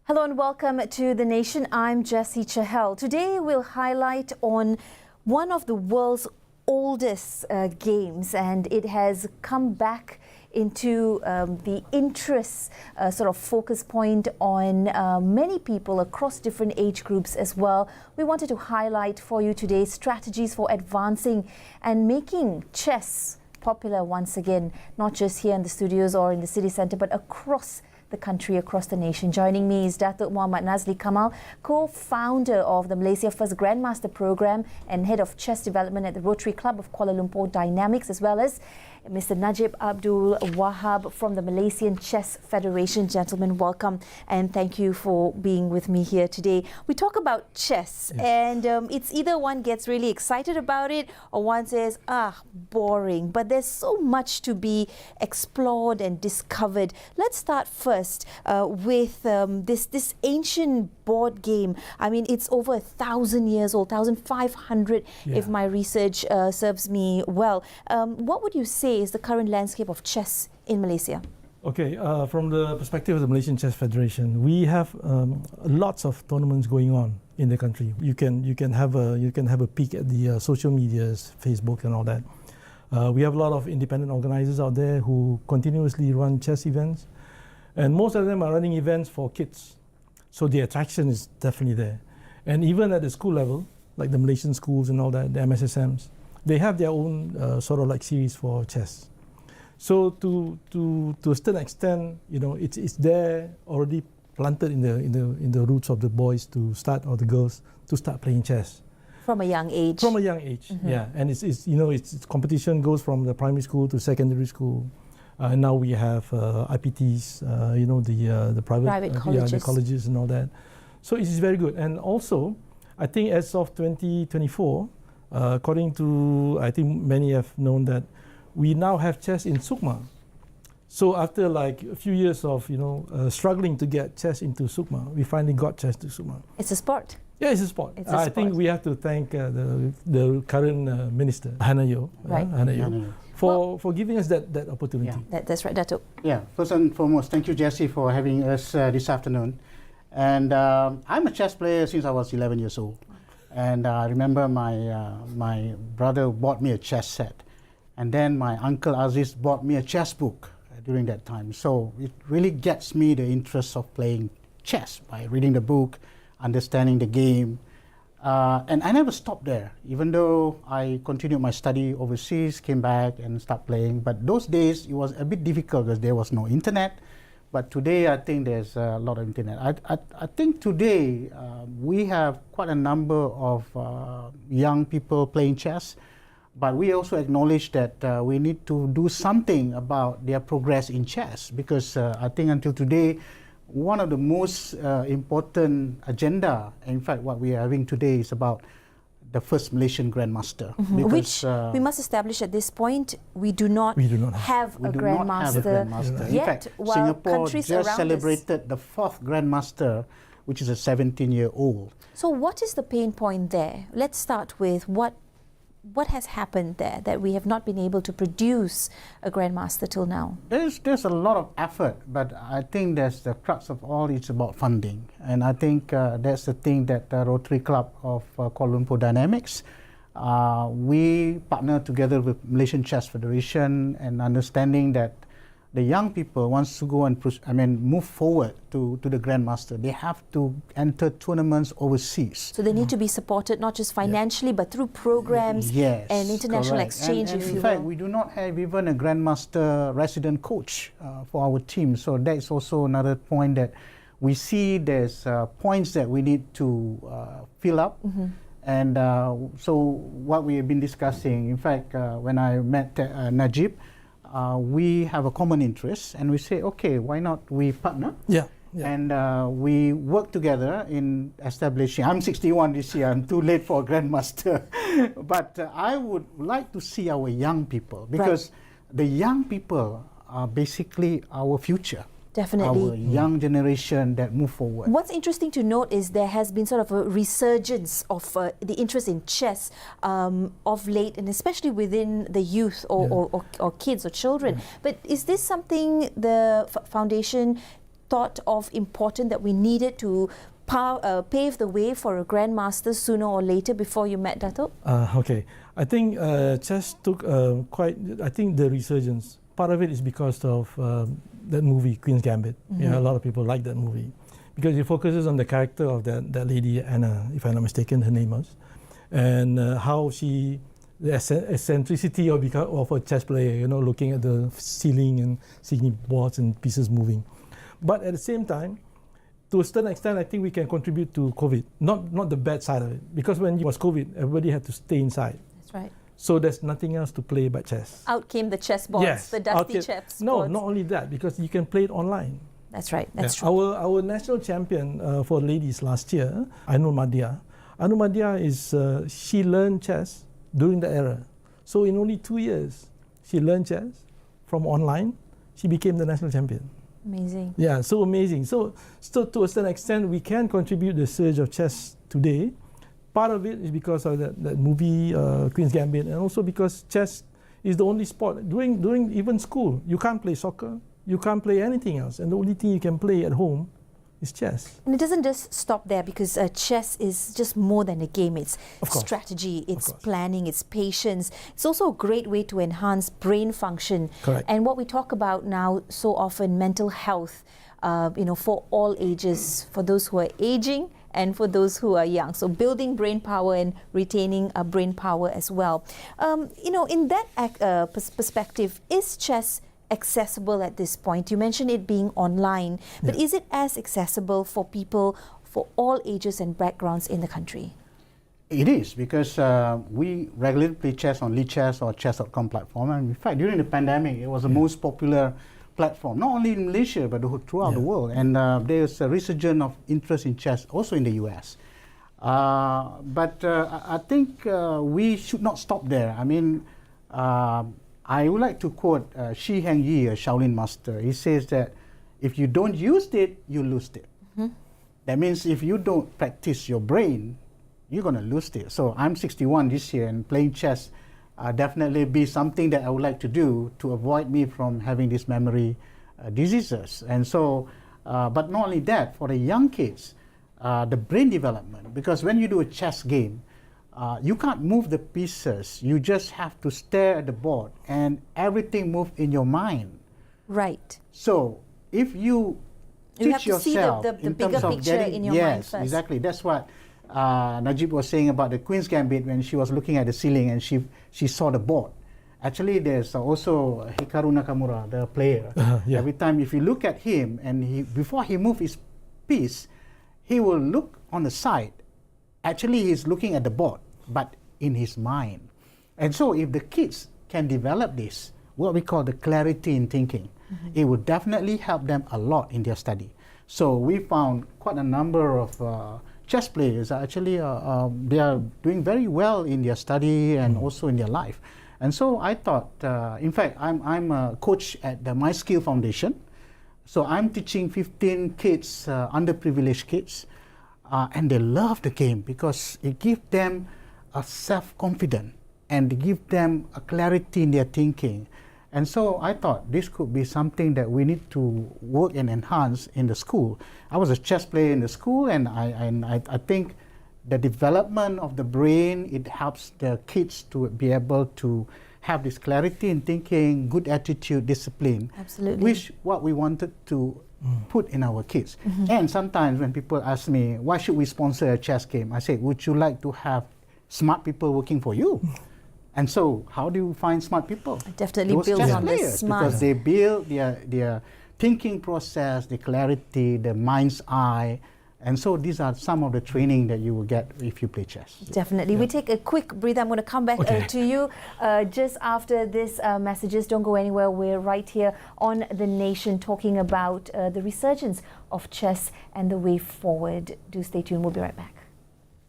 Hello and welcome to The Nation. I'm Jessie Chahel. Today we'll highlight on one of the world's oldest games, and it has come back into the interest sort of focus point on many people across different age groups as well. We wanted to highlight for you today strategies for advancing and making chess popular once again, not just here in the studios or in the city centre, but across the country, across the nation. Joining me is Dato Nazlee Kamal, co-founder of the Malaysia First Grandmaster program and head of chess development at the Rotary Club of Kuala Lumpur Dynamics, as well as Mr. Najib Abdul Wahab from the Malaysian Chess Federation. Gentlemen, welcome and thank you for being with me here today. We talk about chess, and it's either one gets really excited about it or one says, boring. But there's so much to be explored and discovered. Let's start first with this ancient board game. I mean, it's over 1,000 years old, 1,500 if my research serves me well. What would you say is the current landscape of chess in Malaysia? Okay, from the perspective of the Malaysian Chess Federation, we have lots of tournaments going on in the country. You can have a peek at the social medias, Facebook and all that. We have a lot of independent organizers out there who continuously run chess events, and most of them are running events for kids. So the attraction is definitely there. And even at the school level, like the Malaysian schools and all that, the MSSMs, they have their own sort of like series for chess. So to a certain extent, you know, it's there already planted in the roots of the boys to start, or the girls to start playing chess from a young age. From a young age, yeah. And it's you know, it's competition goes from the primary school to secondary school. And now we have IPTs, you know, the private colleges. The colleges and all that. So it is very good. And also, I think as of 2024, according to, I think many have known that we now have chess in Sukma. So after like a few years of, you know, struggling to get chess into Sukma, we finally got chess to Sukma. It's a sport. Yeah, it's a sport. I think we have to thank the current minister, Honorary, for giving us that opportunity. Yeah. That's right, Dato. Yeah, first and foremost, thank you, Jessie, for having us this afternoon. And I'm a chess player since I was 11 years old. And I remember my brother bought me a chess set. And then my uncle Aziz bought me a chess book during that time. So it really gets me the interest of playing chess by reading the book, understanding the game. And I never stopped there, even though I continued my study overseas, came back and started playing. But those days, it was a bit difficult because there was no internet. But today, I think there's a lot of internet. I think today, we have quite a number of young people playing chess. But we also acknowledge that we need to do something about their progress in chess. Because I think until today, one of the most important agenda, in fact, what we are having today is about the first Malaysian Grandmaster. Which we must establish at this point, we do not have a Grandmaster yet. In fact, Singapore just celebrated the 4th Grandmaster, which is a 17-year-old. So what is the pain point there? Let's start with what has happened there that we have not been able to produce a Grandmaster till now? There's a lot of effort, but I think that's the crux of all. It's about funding, and I think that's the thing that the Rotary Club of Kuala Lumpur Dynamics, we partner together with Malaysian Chess Federation, and understanding that the young people wants to go and move forward to the Grandmaster. They have to enter tournaments overseas. So they need to be supported not just financially, but through programs and international exchange, and if you will. In fact, we do not have even a Grandmaster resident coach for our team. So that is also another point that we see there's points that we need to fill up. And so what we have been discussing, in fact, when I met Najib, we have a common interest, and we say, okay, why not we partner? And we work together in establishing. I'm 61 this year. I'm too late for a Grandmaster, but I would like to see our young people, because the young people are basically our future. Definitely. Our young generation that move forward. What's interesting to note is there has been sort of a resurgence of the interest in chess of late, and especially within the youth or kids or children. But is this something the foundation thought of important that we needed to pave the way for a Grandmaster sooner or later before you met Dato? Okay, I think chess took I think the resurgence. Part of it is because of that movie, Queen's Gambit. Yeah, a lot of people like that movie because it focuses on the character of that lady, Anna, if I'm not mistaken, her name was, and how she, the eccentricity of a chess player, you know, looking at the ceiling and seeing boards and pieces moving. But at the same time, to a certain extent, I think we can contribute to COVID. Not the bad side of it, because when it was COVID, everybody had to stay inside. That's right. So there's nothing else to play but chess. Out came the chess boards, the dusty chess boards. No, not only that, because you can play it online. That's right, that's true. Our national champion for ladies last year, Ainul Madia is, she learned chess during the era. So in only 2 years, she learned chess from online. She became the national champion. Amazing. Yeah, so amazing. So to a certain extent, we can contribute the surge of chess today. Part of it is because of that movie, Queen's Gambit, and also because chess is the only sport. During even school, you can't play soccer, you can't play anything else, and the only thing you can play at home is chess. And it doesn't just stop there, because chess is just more than a game. It's strategy, it's planning, it's patience. It's also a great way to enhance brain function. Correct. And what we talk about now so often, mental health, you know, for all ages, for those who are aging and for those who are young. So building brain power and retaining brain power as well. You know, in that perspective, is chess accessible at this point? You mentioned it being online, but is it as accessible for people for all ages and backgrounds in the country? It is, because we regularly play chess on Chess or chess.com platform, and in fact during the pandemic it was the most popular platform, not only in Malaysia but throughout the world, and there's a resurgence of interest in chess also in the US. But I think we should not stop there. I mean, I would like to quote Shi Heng Yi, a Shaolin master. He says that if you don't use it, you lose it. That means if you don't practice your brain, you're going to lose it. So I'm 61 this year, and playing chess definitely be something that I would like to do to avoid me from having these memory diseases. And so, but not only that, for the young kids, the brain development, because when you do a chess game, you can't move the pieces. You just have to stare at the board, and everything moves in your mind. Right. So if you teach yourself the bigger picture in your mind first. Yes, exactly. That's what Najib was saying about the Queen's Gambit when she was looking at the ceiling and she saw the board. Actually, there's also Hikaru Nakamura, the player. Every time if you look at him, and before he moves his piece, he will look on the side. Actually, he's looking at the board, but in his mind. And so if the kids can develop this, what we call the clarity in thinking, it would definitely help them a lot in their study. So we found quite a number of chess players actually they are doing very well in their study and also in their life. And so I thought, in fact, I'm a coach at the My Skill Foundation. So I'm teaching 15 kids, underprivileged kids, and they love the game because it gives them a self-confidence and give them a clarity in their thinking. And so I thought this could be something that we need to work and enhance in the school. I was a chess player in the school, and I think the development of the brain, it helps the kids to be able to have this clarity in thinking, good attitude, discipline. Absolutely. Which what we wanted to put in our kids. And sometimes when people ask me, why should we sponsor a chess game? I say, would you like to have smart people working for you? And so, how do you find smart people? It definitely Those builds chess on players, this smart. because they build their thinking process, the clarity, the mind's eye. And so these are some of the training that you will get if you play chess. Definitely. We take a quick breath. I'm going to come back to you just after this messages. Don't go anywhere. We're right here on The Nation talking about the resurgence of chess and the way forward. Do stay tuned. We'll be right back.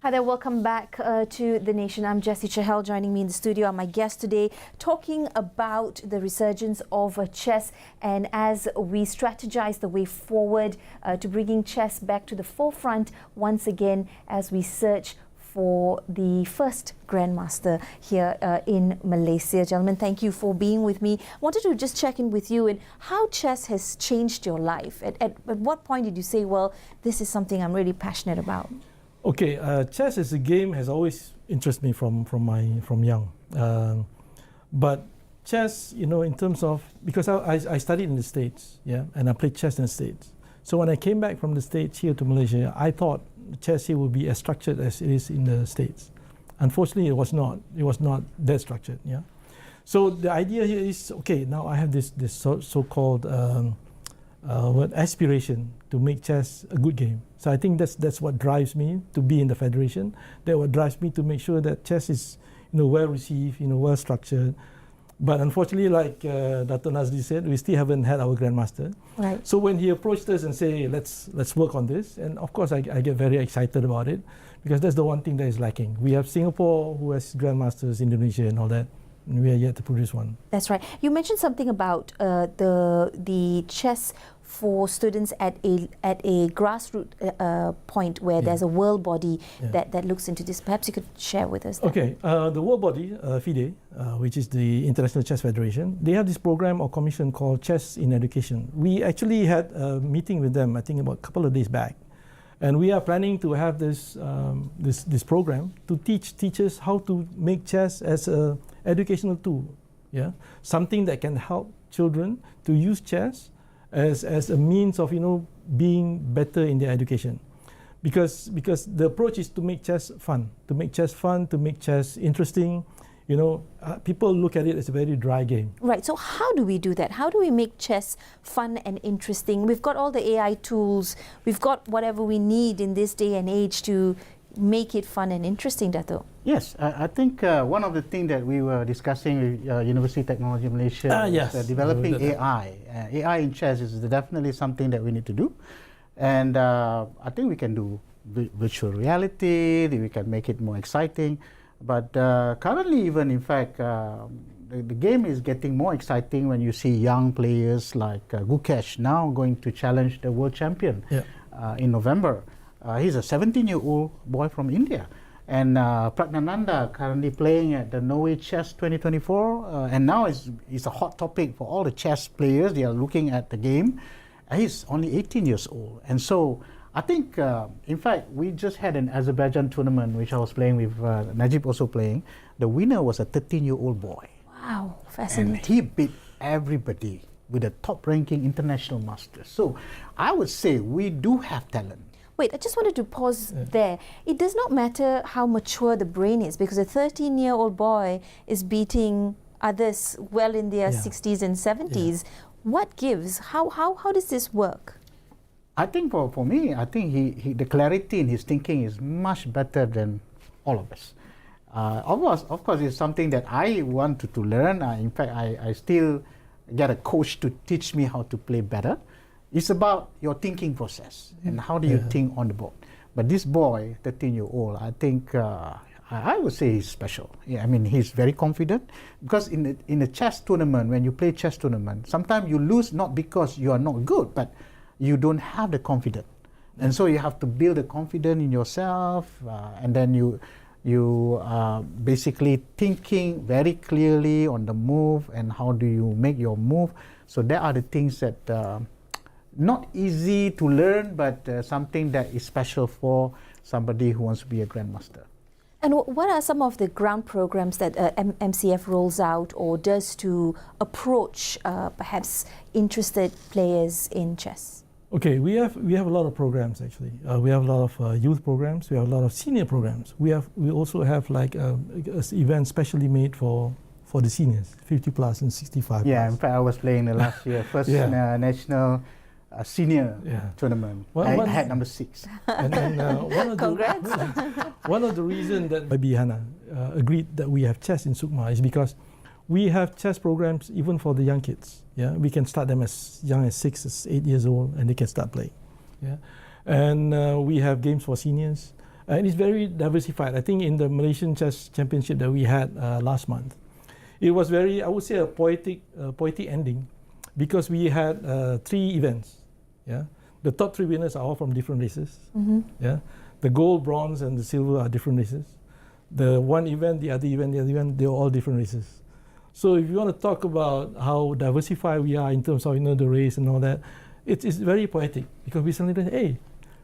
Hi there, welcome back to The Nation. I'm Jessie Chahel. Joining me in the studio are my guests today, talking about the resurgence of chess, and as we strategize the way forward to bringing chess back to the forefront once again as we search for the first Grandmaster here in Malaysia. Gentlemen, thank you for being with me. Wanted to just check in with you and how chess has changed your life. At what point did you say, well, this is something I'm really passionate about? Okay, chess as a game has always interested me from young. But chess, you know, in terms of, because I studied in the States, yeah, and I played chess in the States. So when I came back from the States here to Malaysia, I thought chess here would be as structured as it is in the States. Unfortunately, it was not. It was not that structured, yeah. So the idea here is, okay, now I have this so-called aspiration to make chess a good game. So I think that's what drives me to be in the federation. That what drives me to make sure that chess is, you know, well received, you know, well structured. But unfortunately, like Dato Nazlee said, we still haven't had our Grandmaster. Right. So when he approached us and say, let's work on this, and of course I get very excited about it, because that's the one thing that is lacking. We have Singapore who has Grandmasters, Indonesia and all that, and we are yet to produce one. That's right. You mentioned something about the chess for students at a grassroots point where there's a world body that looks into this. Perhaps you could share with us that. Okay, the world body, FIDE, which is the International Chess Federation, they have this program or commission called Chess in Education. We actually had a meeting with them, I think about a couple of days back. And we are planning to have this program to teach teachers how to make chess as an educational tool, yeah, something that can help children to use chess as a means of, you know, being better in their education, because the approach is to make chess fun, to make chess interesting. You know, people look at it as a very dry game. Right. So how do we do that? How do we make chess fun and interesting? We've got all the AI tools. We've got whatever we need in this day and age to make it fun and interesting, Dato. Yes, I think one of the things that we were discussing with University Technology Malaysia is developing AI. AI in chess is definitely something that we need to do. And I think we can do virtual reality, we can make it more exciting. But currently, even in fact, the game is getting more exciting when you see young players like Gukesh now going to challenge the world champion in November. He's a 17-year-old boy from India. And Pragnananda currently playing at the Norway Chess 2024. And now it's a hot topic for all the chess players. They are looking at the game. He's only 18 years old. And so I think, in fact, we just had an Azerbaijan tournament, which I was playing with Najib also playing. The winner was a 13-year-old boy. Wow, fascinating. And he beat everybody with a top-ranking international master. So I would say we do have talent. Wait, I just wanted to pause there. It does not matter how mature the brain is, because a 13-year-old boy is beating others well in their 60s and 70s. What gives? How does this work? I think for me, I think the clarity in his thinking is much better than all of us. Of course, it's something that I wanted to learn. In fact, I still get a coach to teach me how to play better. It's about your thinking process and how do you think on the board. But this boy, 13-year-old, I think I would say he's special. Yeah, I mean, he's very confident, because in a chess tournament, when you play chess tournament, sometimes you lose not because you are not good, but you don't have the confidence. And so you have to build the confidence in yourself, and then you basically thinking very clearly on the move and how do you make your move. So there are the things that not easy to learn, but something that is special for somebody who wants to be a Grandmaster. And what are some of the ground programs that MCF rolls out or does to approach perhaps interested players in chess? Okay, we have a lot of programs actually. We have a lot of youth programs. We have a lot of senior programs. We also have like an event specially made for the seniors, 50 plus and 65. Yeah, plus. in fact, I was playing the last year, first national senior tournament. I had number 6. And one of the reasons that Baby Hana agreed that we have chess in Sukma is because we have chess programs even for the young kids. Yeah, we can start them as young as 6, 8 years old, and they can start playing. Yeah, and we have games for seniors, and it's very diversified. I think in the Malaysian Chess Championship that we had last month, it was very, I would say, a poetic ending, because we had 3 events. Yeah, the top 3 winners are all from different races. Yeah, The gold, bronze, and the silver are different races. The one event, the other event, the other event, they're all different races. So if you want to talk about how diversified we are in terms of the race and all that, it's very poetic because we suddenly say, hey,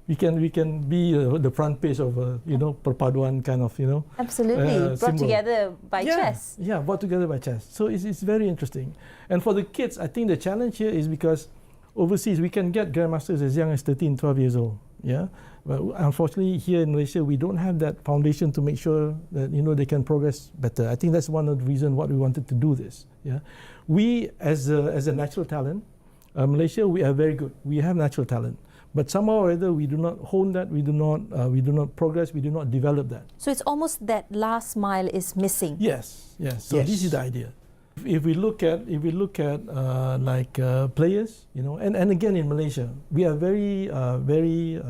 we can be the front page of perpaduan kind of absolutely brought symbol. Together by chess. Yeah, brought together by chess. So it's very interesting. And for the kids, I think the challenge here is because overseas we can get grandmasters as young as 13, 12 years old. Yeah, but unfortunately here in Malaysia we don't have that foundation to make sure that they can progress better. I think that's one of the reasons why we wanted to do this. Yeah, we as a natural talent, Malaysia, we are very good. We have natural talent. But somehow or other, we do not hone that, we do not progress, we do not develop that. So it's almost that last mile is missing. Yes. So this is the idea. If we look at players, and again in Malaysia, we are very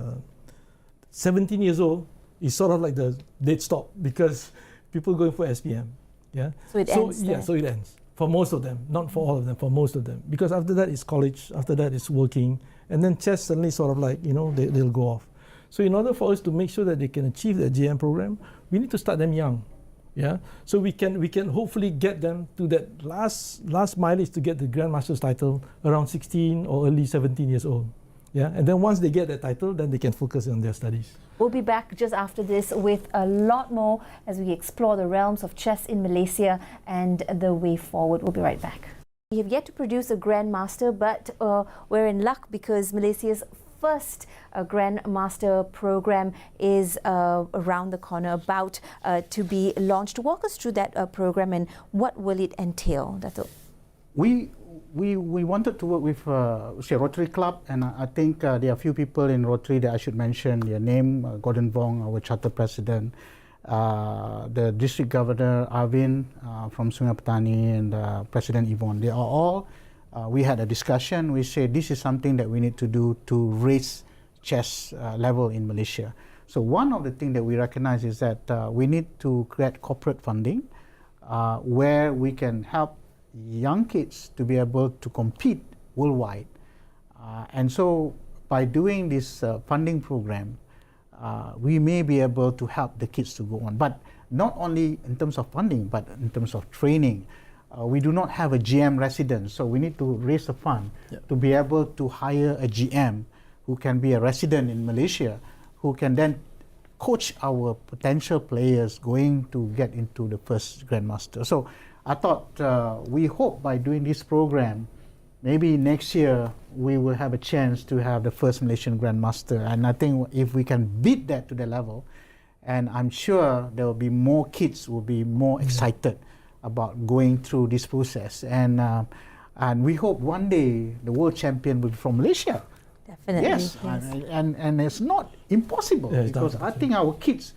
17 years old is sort of like the dead stop because people going for SPM. Yeah. So it ends. Yeah. So it ends for most of them, not for all of them, for most of them, because after that is college, after that is working. And then chess suddenly sort of like, they'll go off. So in order for us to make sure that they can achieve the GM program, we need to start them young. Yeah. So we can hopefully get them to that last mileage to get the Grandmaster's title around 16 or early 17 years old. Yeah. And then once they get that title, then they can focus on their studies. We'll be back just after this with a lot more as we explore the realms of chess in Malaysia and the way forward. We'll be right back. We have yet to produce a Grandmaster, but we're in luck because Malaysia's first Grandmaster program is around the corner, about to be launched. Walk us through that program and what will it entail, Dato? We wanted to work with Rotary Club, and I think there are a few people in Rotary that I should mention their name. Gordon Wong, our charter president, the district governor Arvin from Sungai Petani, and President Yvonne. They are all, we had a discussion. We said this is something that we need to do to raise chess level in Malaysia. So one of the things that we recognize is that we need to create corporate funding where we can help young kids to be able to compete worldwide. And so by doing this funding program, we may be able to help the kids to go on. But not only in terms of funding, but in terms of training. We do not have a GM resident, so we need to raise the fund to be able to hire a GM who can be a resident in Malaysia, who can then coach our potential players going to get into the first Grandmaster. So I thought we hope by doing this program, maybe next year we will have a chance to have the first Malaysian Grandmaster. And I think if we can beat that to the level, and I'm sure there will be more kids who will be more excited about going through this process. And we hope one day the world champion will be from Malaysia. Definitely. Yes. And it's not impossible, because I think our kids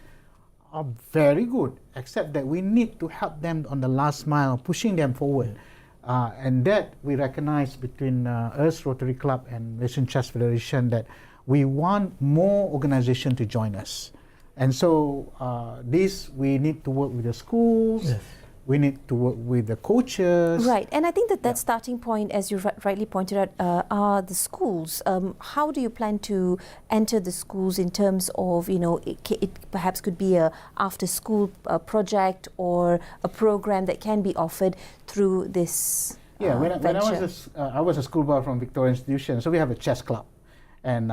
are very good, except that we need to help them on the last mile, pushing them forward. And that we recognize between us, Rotary Club, and Malaysian Chess Federation, that we want more organization to join us. And so this, we need to work with the schools. Yes. We need to work with the coaches. Right, and I think that starting point, as you rightly pointed out, are the schools. How do you plan to enter the schools in terms of, it perhaps could be a after-school project or a program that can be offered through this when venture? I was a schoolboy from Victoria Institution, so we have a chess club. And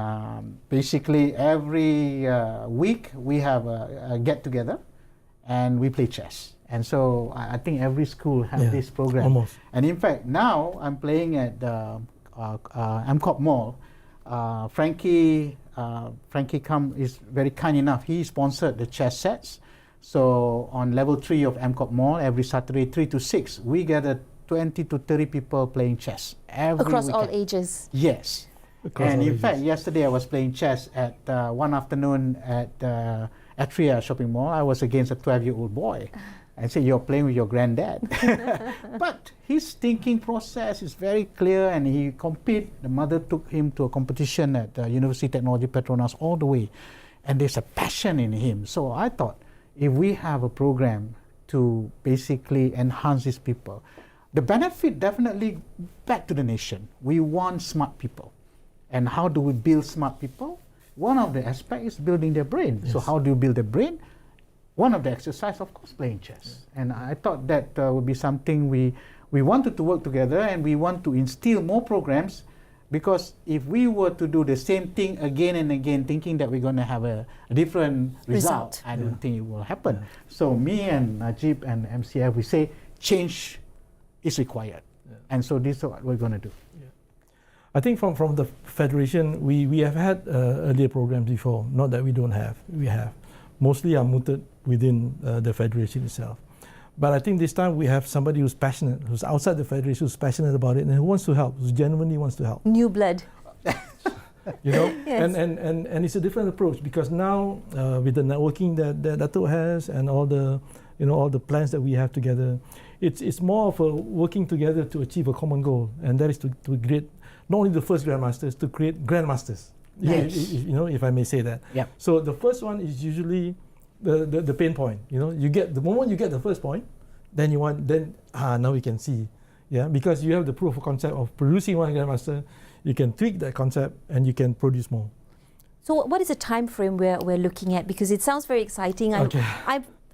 basically every week we have a get-together and we play chess. And so I think every school has this program. Almost. And in fact, now I'm playing at MCOP Mall. Frankie is very kind enough. He sponsored the chess sets. So on level 3 of MCOP Mall, every Saturday 3 to 6, we gather 20 to 30 people playing chess every across weekend. all ages. Yes. And in fact, yesterday I was playing chess at one afternoon at Atria Shopping Mall. I was against a 12-year-old boy. I said, you're playing with your granddad. But his thinking process is very clear, and he compete. The mother took him to a competition at University Technology Petronas all the way. And there's a passion in him. So I thought, if we have a program to basically enhance these people, the benefit definitely back to the nation. We want smart people. And how do we build smart people? one of the aspects is building their brain. Yes. So how do you build the brain? One of the exercise, of course, playing chess. And I thought that would be something we wanted to work together, and we want to instill more programs, because if we were to do the same thing again and again, thinking that we're going to have a different result, I don't think it will happen. So me and Najib and MCF, we say change is required. And so this is what we're going to do. I think from the Federation, we have had earlier programs before, not that we don't have, we have. Mostly are mooted within the Federation itself. But I think this time we have somebody who's passionate, who's outside the Federation, who's passionate about it, and who wants to help, who genuinely wants to help. New blood. You know, Yes. and it's a different approach, because now with the networking that Dato has, and all the, you know, all the plans that we have together, it's more of a working together to achieve a common goal, and that is to create not only the first Grandmasters, to create Grandmasters. Yes. You know, if I may say that. Yeah. So the first one is usually the pain point. You know, you get the moment you get the first point, then you want now we can see, yeah, because you have the proof of concept of producing one Grandmaster, you can tweak that concept and you can produce more. So what is the time frame we're looking at? Because it sounds very exciting. Okay.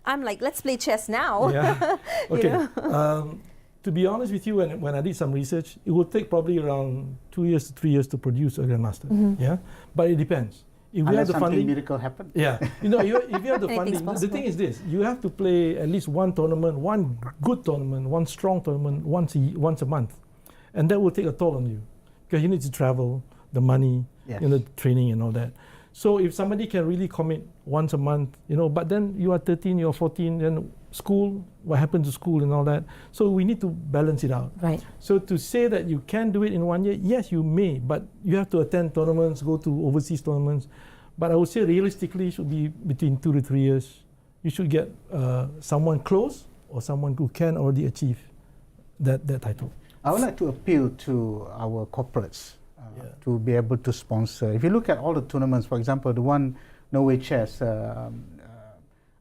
I'm like, let's play chess now. Yeah. You Okay. know? To be honest with you, when I did some research, it would take probably around 2 years to 3 years to produce a Grandmaster. Yeah, but it depends. If we have Unless the something funding, miracle happen. yeah, you know, if you have the Anything's funding, the possible. thing is this: you have to play at least one tournament, one good tournament, one strong tournament once a month, and that will take a toll on you, because you need to travel, the money, Yes. you know, training and all that. So if somebody can really commit once a month, you know, but then you are 13, you are 14, then school, what happened to school and all that. So we need to balance it out. Right. So to say that you can do it in 1 year, yes, you may, but you have to attend tournaments, go to overseas tournaments. But I would say realistically, it should be between 2 to 3 years. You should get someone close or someone who can already achieve that title. I would like to appeal to our corporates to be able to sponsor. If you look at all the tournaments, for example, the one Norway Chess,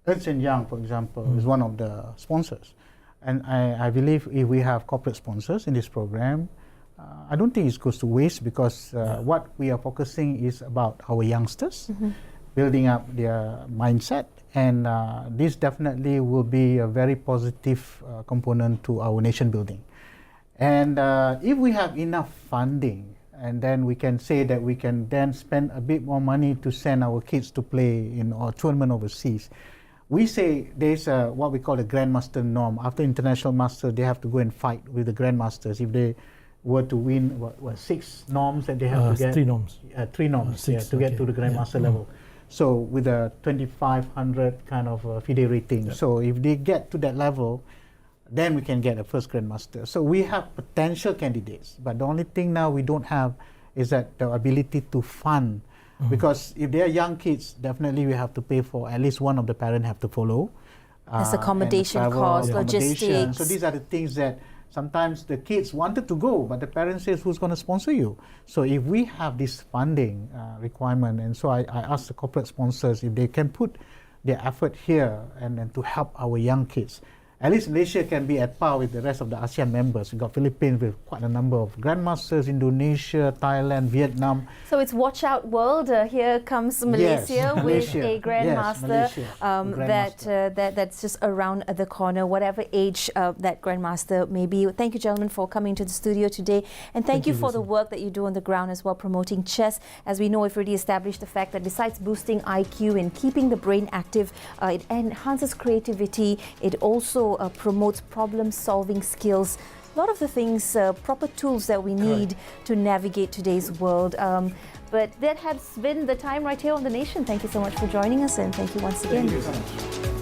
Ernst & Young, for example, is one of the sponsors. And I believe if we have corporate sponsors in this program, I don't think it goes to waste, because what we are focusing is about our youngsters, building up their mindset, and this definitely will be a very positive component to our nation building. And if we have enough funding, and then we can say that we can then spend a bit more money to send our kids to play in our tournament overseas. We say there's what we call a Grandmaster norm. After International Master, they have to go and fight with the Grandmasters. If they were to win, what 6 norms that they have to get? 3 norms. 3 norms, 6, to get to the Grandmaster level. So with a 2500 kind of FIDE rating. So if they get to that level, then we can get a first Grandmaster. So we have potential candidates, but the only thing now we don't have is that the ability to fund. Because if they are young kids, definitely we have to pay for at least one of the parents have to follow. There's and accommodation travel, costs, accommodation. logistics. So these are the things that sometimes the kids wanted to go, but the parents says, who's going to sponsor you? So if we have this funding requirement, and so I ask the corporate sponsors if they can put their effort here and to help our young kids. At least Malaysia can be at par with the rest of the ASEAN members. We've got Philippines with quite a number of Grandmasters, Indonesia, Thailand, Vietnam. So it's watch out world. Here comes Malaysia, Yes, with Malaysia. a Grandmaster, Yes, Malaysia. that's just around the corner, whatever age that Grandmaster may be. Thank you, gentlemen, for coming to the studio today. And thank you for the work that you do on the ground as well, promoting chess. As we know, we've already established the fact that besides boosting IQ and keeping the brain active, it enhances creativity. It also promotes problem-solving skills. A lot of the things, proper tools that we need to navigate today's world. But that has been the time right here on The Nation. Thank you so much for joining us, and thank you once again. Thank you so much.